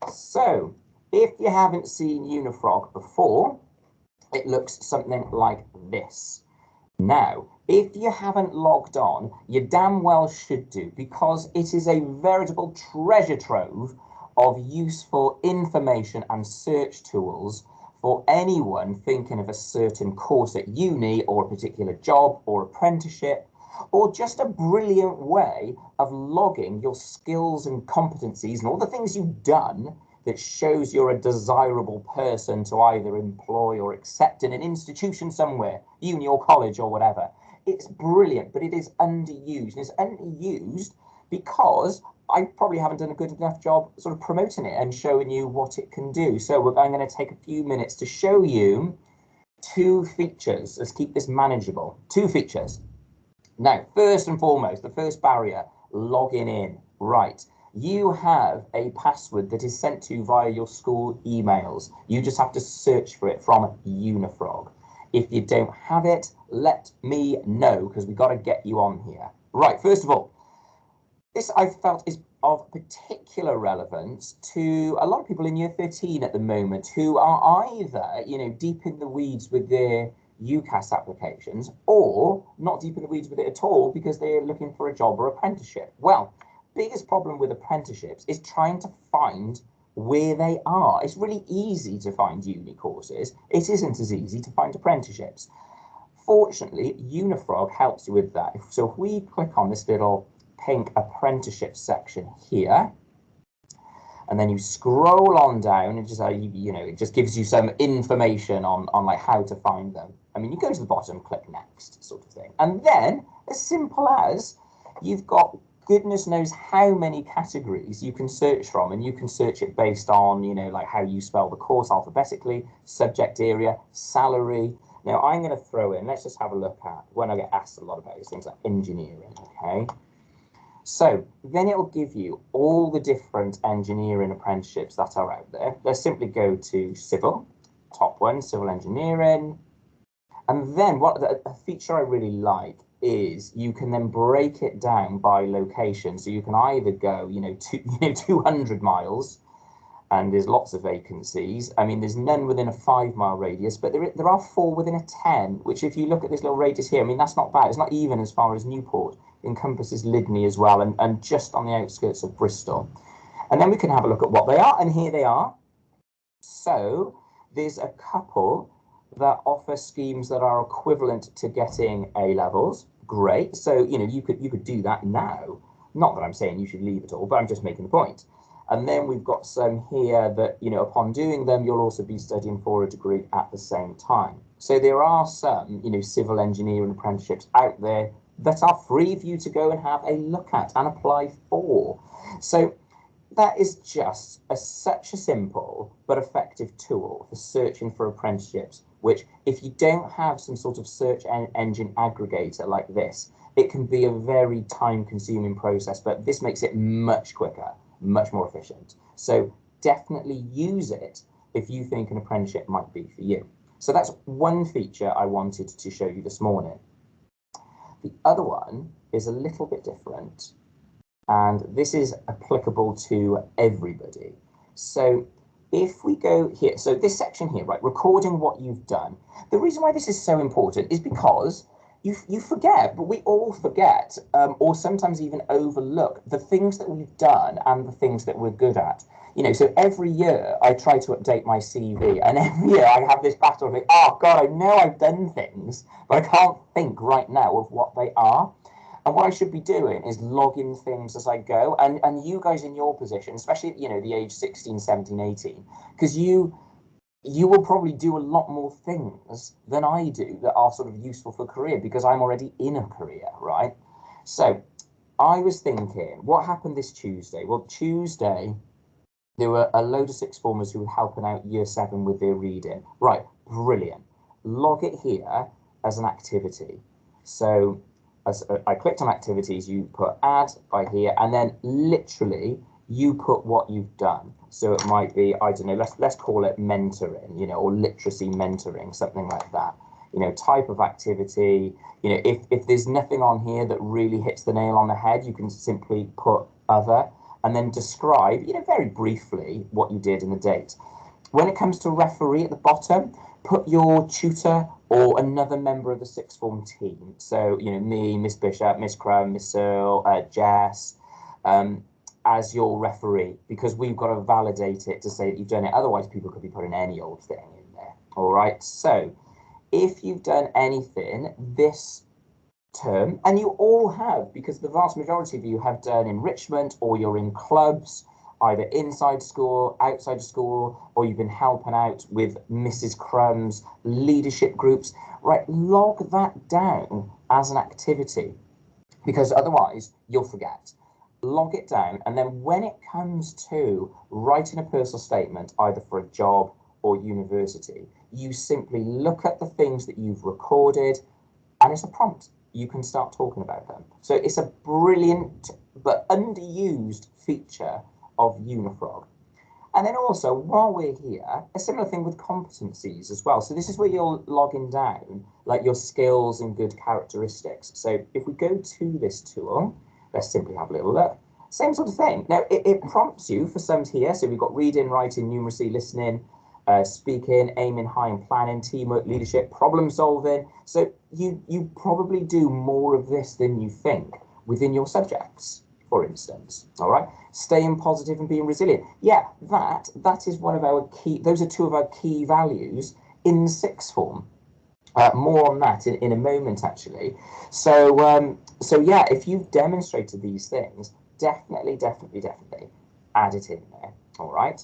So if you haven't seen Unifrog before, it looks something like this. Now, if you haven't logged on, you damn well should do, because it is a veritable treasure trove of useful information and search tools for anyone thinking of a certain course at uni or a particular job or apprenticeship, or just a brilliant way of logging your skills and competencies and all the things you've done that shows you're a desirable person to either employ or accept in an institution somewhere, uni or college or whatever. It's brilliant, but it is underused. It's underused because I probably haven't done a good enough job sort of promoting it and showing you what it can do. So I'm going to take a few minutes to show you two features. Let's keep this manageable. Two features. Now, first and foremost, the first barrier, logging in. Right. You have a password that is sent to you via your school emails. You just have to search for it from Unifrog. If you don't have it, let me know, because we've got to get you on here. Right, first of all, this I felt is of particular relevance to a lot of people in year 13 at the moment who are either, deep in the weeds with their UCAS applications, or not deep in the weeds with it at all because they're looking for a job or apprenticeship. Well, biggest problem with apprenticeships is trying to find where they are. It's really easy to find uni courses. It isn't as easy to find apprenticeships. Fortunately, Unifrog helps you with that. So if we click on this little pink apprenticeship section here, and then you scroll on down, and just it just gives you some information on like how to find them. I mean, you go to the bottom, click next, sort of thing, and then as simple as you've got goodness knows how many categories you can search from, and you can search it based on like how you spell the course alphabetically, subject area, salary. Now I'm going to throw in, let's just have a look at when I get asked a lot about these things like engineering. Okay. So then it will give you all the different engineering apprenticeships that are out there. Let's simply go to civil, top one, civil engineering. And then what a feature I really like is you can then break it down by location. So you can either go, 200 miles, and there's lots of vacancies. I mean, there's none within a 5-mile radius, but there are 4 within a 10, which if you look at this little radius here, I mean, that's not bad. It's not even as far as Newport. It encompasses Lydney as well, and just on the outskirts of Bristol. And then we can have a look at what they are, and here they are. So there's a couple that offer schemes that are equivalent to getting A levels. Great. So, you could do that now. Not that I'm saying you should leave it all, but I'm just making the point. And then we've got some here that, upon doing them, you'll also be studying for a degree at the same time. So there are some, civil engineering apprenticeships out there that are free for you to go and have a look at and apply for. So that is just such a simple but effective tool for searching for apprenticeships, which if you don't have some sort of search engine aggregator like this, it can be a very time-consuming process, but this makes it much quicker, much more efficient. So definitely use it if you think an apprenticeship might be for you. So that's one feature I wanted to show you this morning. The other one is a little bit different, and this is applicable to everybody. So if we go here, so this section here, right, recording what you've done. The reason why this is so important is because you forget, but we all forget, or sometimes even overlook the things that we've done and the things that we're good at. So every year I try to update my CV, and every year I have this battle of like, oh God, I know I've done things, but I can't think right now of what they are. And what I should be doing is logging things as I go. And you guys in your position, especially, the age 16, 17, 18, because you will probably do a lot more things than I do that are sort of useful for a career, because I'm already in a career, right? So I was thinking, what happened this Tuesday? Well, Tuesday, there were a load of sixth formers who were helping out year 7 with their reading. Right, brilliant. Log it here as an activity. So as I clicked on activities, you put add by here, and then literally you put what you've done. So it might be, I don't know, let's call it mentoring, or literacy mentoring, something like that. Type of activity. If there's nothing on here that really hits the nail on the head, you can simply put other. and then describe, very briefly what you did and the date. When it comes to referee at the bottom, put your tutor or another member of the sixth form team. So, me, Miss Bishop, Miss Crumb, Miss Searle, Jess, as your referee, because we've got to validate it to say that you've done it. Otherwise, people could be putting any old thing in there. All right. So if you've done anything this term, and you all have, because the vast majority of you have done enrichment, or you're in clubs, either inside school, outside school, or you've been helping out with Mrs. Crumb's leadership groups, right? Log that down as an activity, because otherwise you'll forget. Log it down, and then when it comes to writing a personal statement, either for a job or university, you simply look at the things that you've recorded, and it's a prompt. You can start talking about them. So it's a brilliant but underused feature of Unifrog. And then also, while we're here, a similar thing with competencies as well. So this is where you're logging down like your skills and good characteristics. So if we go to this tool, let's simply have a little look. Same sort of thing. Now, it prompts you for some here. So we've got reading, writing, numeracy, listening, speaking, aiming high and planning, teamwork, leadership, problem solving. So you probably do more of this than you think within your subjects, for instance. All right. Staying positive and being resilient. Yeah, that is one of our key, those are two of our key values in sixth form. More on that in a moment, actually. So yeah, if you've demonstrated these things, definitely add it in there. All right.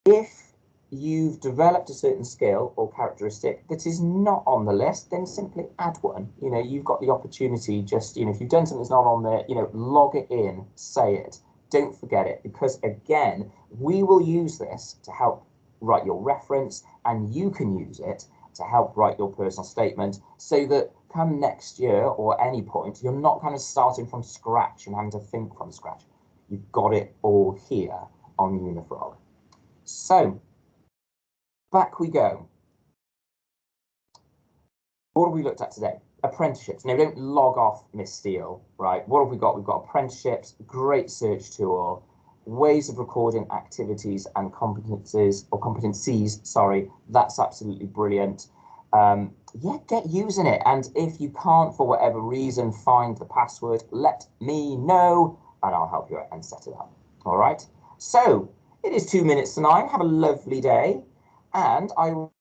If you've developed a certain skill or characteristic that is not on the list, then simply add one. You've got the opportunity, just, if you've done something that's not on there, log it in, say it. Don't forget it, because again, we will use this to help write your reference, and you can use it to help write your personal statement, so that come next year or any point, you're not kind of starting from scratch and having to think from scratch. You've got it all here on Unifrog. So back we go. What have we looked at today? Apprenticeships. Now, don't log off, Miss Steele, right? What have we got? We've got apprenticeships, great search tool, ways of recording activities and competencies, sorry. That's absolutely brilliant. Yeah, get using it. And if you can't, for whatever reason, find the password, let me know, and I'll help you out and set it up. All right. So it is 9:02. Have a lovely day, and I will